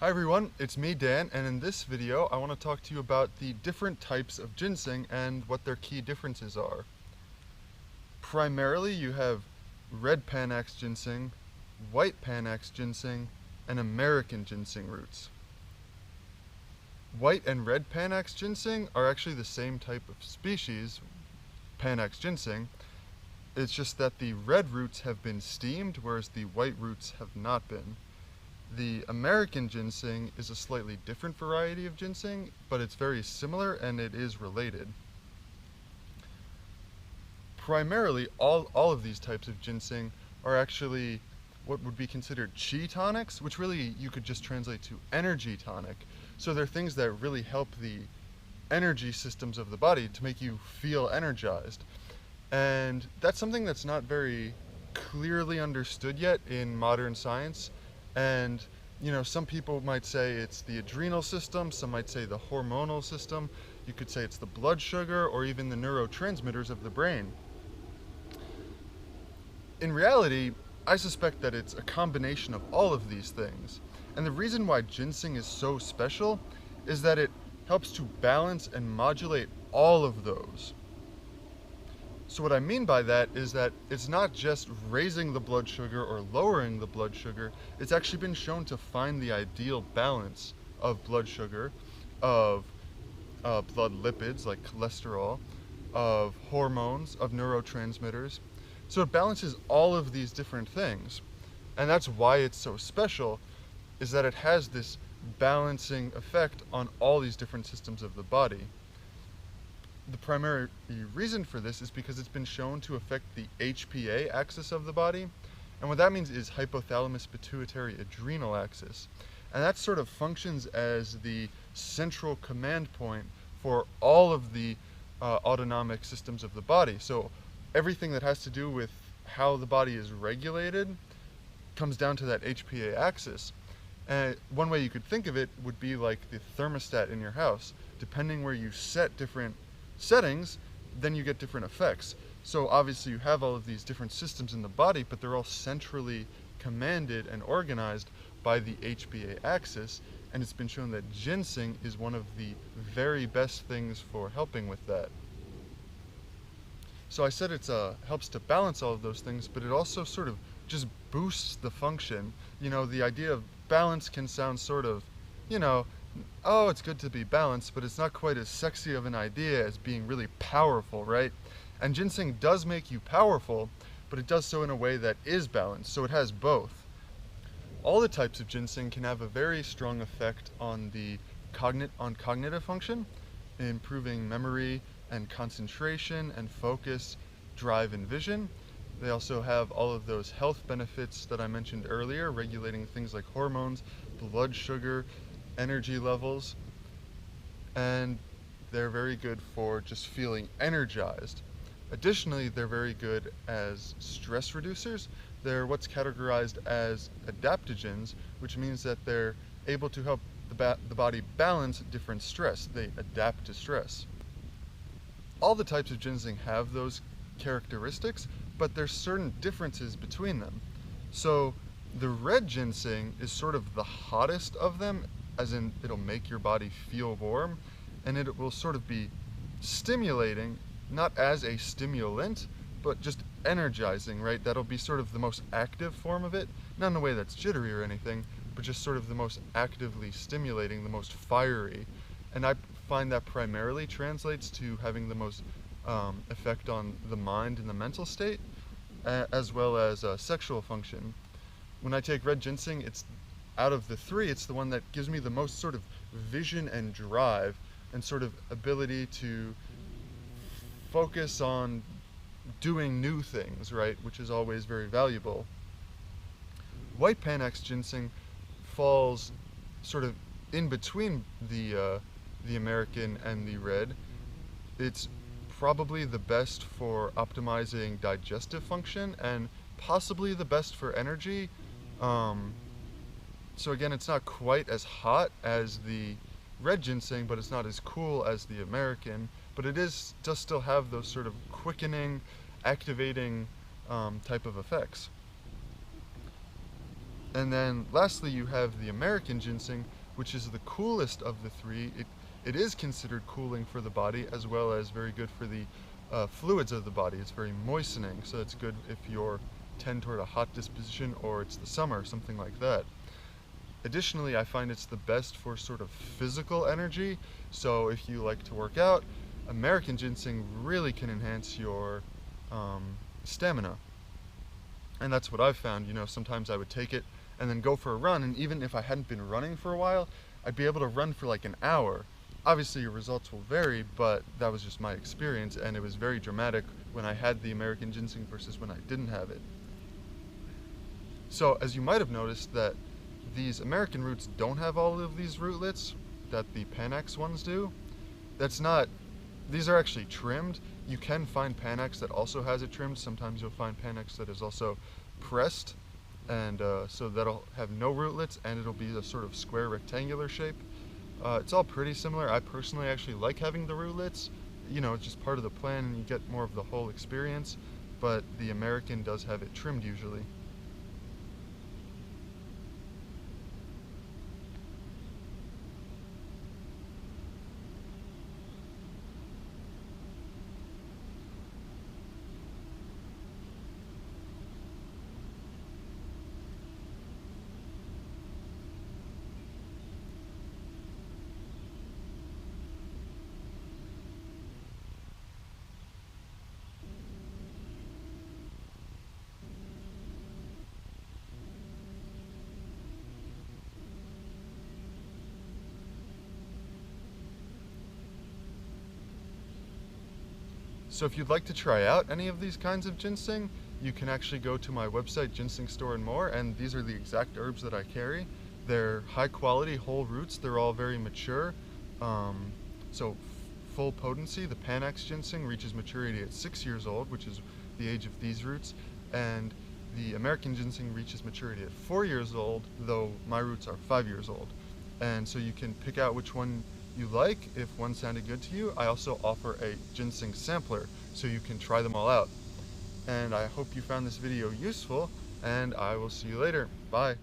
Hi everyone, it's me Dan, and in this video I want to talk to you about the different types of ginseng and what their key differences are. Primarily you have red Panax ginseng, white Panax ginseng, and American ginseng roots. White and red Panax ginseng are actually the same type of species, Panax ginseng. It's just that the red roots have been steamed, whereas the white roots have not been. The American ginseng is a slightly different variety of ginseng, but it's very similar and it is related. Primarily, all of these types of ginseng are actually what would be considered chi tonics, which really you could just translate to energy tonic. So they're things that really help the energy systems of the body to make you feel energized. And that's something that's not very clearly understood yet in modern science. And some people might say it's the adrenal system, some might say the hormonal system, you could say it's the blood sugar, or even the neurotransmitters of the brain. In reality, I suspect that it's a combination of all of these things. And the reason why ginseng is so special is that it helps to balance and modulate all of those. So what I mean by that is that it's not just raising the blood sugar or lowering the blood sugar, it's actually been shown to find the ideal balance of blood sugar, of blood lipids like cholesterol, of hormones, of neurotransmitters. So it balances all of these different things. And that's why it's so special, is that it has this balancing effect on all these different systems of the body. The primary reason for this is because it's been shown to affect the HPA axis of the body, and what that means is hypothalamus pituitary adrenal axis, and that sort of functions as the central command point for all of the autonomic systems of the body. So everything that has to do with how the body is regulated comes down to that HPA axis. And one way you could think of it would be like the thermostat in your house. Depending where you set different settings, then you get different effects. So obviously you have all of these different systems in the body, but they're all centrally commanded and organized by the HPA axis, and it's been shown that ginseng is one of the very best things for helping with that. So I said it helps to balance all of those things, but it also sort of just boosts the function. The idea of balance can sound sort of, oh, it's good to be balanced, but it's not quite as sexy of an idea as being really powerful, right? And ginseng does make you powerful, but it does so in a way that is balanced, so it has both. All the types of ginseng can have a very strong effect on the cognitive function, improving memory and concentration and focus, drive and vision. They also have all of those health benefits that I mentioned earlier, regulating things like hormones, blood sugar, energy levels, and they're very good for just feeling energized. Additionally, they're very good as stress reducers. They're what's categorized as adaptogens, which means that they're able to help the body balance different stress. They adapt to stress. All the types of ginseng have those characteristics, but there's certain differences between them. So the red ginseng is sort of the hottest of them, as in it'll make your body feel warm, and it will sort of be stimulating, not as a stimulant, but just energizing, right? That'll be sort of the most active form of it, not in a way that's jittery or anything, but just sort of the most actively stimulating, the most fiery. And I find that primarily translates to having the most effect on the mind and the mental state, as well as sexual function. When I take red ginseng, it's out of the three, it's the one that gives me the most sort of vision and drive and sort of ability to focus on doing new things, right, which is always very valuable. White Panax ginseng falls sort of in between the American and the red. It's probably the best for optimizing digestive function and possibly the best for energy. So again, it's not quite as hot as the red ginseng, but it's not as cool as the American, but it does still have those sort of quickening, activating type of effects. And then lastly, you have the American ginseng, which is the coolest of the three. It is considered cooling for the body, as well as very good for the fluids of the body. It's very moistening, so it's good if you're tend toward a hot disposition or it's the summer, something like that. Additionally, I find it's the best for sort of physical energy. So if you like to work out, American ginseng really can enhance your stamina. And that's what I've found. You know, sometimes I would take it and then go for a run, and even if I hadn't been running for a while, I'd be able to run for like an hour. Obviously, your results will vary, but that was just my experience, and it was very dramatic when I had the American ginseng versus when I didn't have it. So, as you might have noticed, that these American roots don't have all of these rootlets that the Panax ones do. That's not, these are actually trimmed. You can find Panax that also has it trimmed. Sometimes you'll find Panax that is also pressed, and so that'll have no rootlets, and it'll be a sort of square rectangular shape. It's all pretty similar. I personally actually like having the rootlets. You know, it's just part of the plan and you get more of the whole experience, but the American does have it trimmed usually. So if you'd like to try out any of these kinds of ginseng, you can actually go to my website, Ginseng Store and More, and these are the exact herbs that I carry. They're high quality whole roots. They're all very mature. So full potency. The Panax ginseng reaches maturity at 6 years old, which is the age of these roots, and the American ginseng reaches maturity at 4 years old, though my roots are 5 years old. And so you can pick out which one you like if one sounded good to you. I also offer a ginseng sampler so you can try them all out. And I hope you found this video useful, and I will see you later. Bye.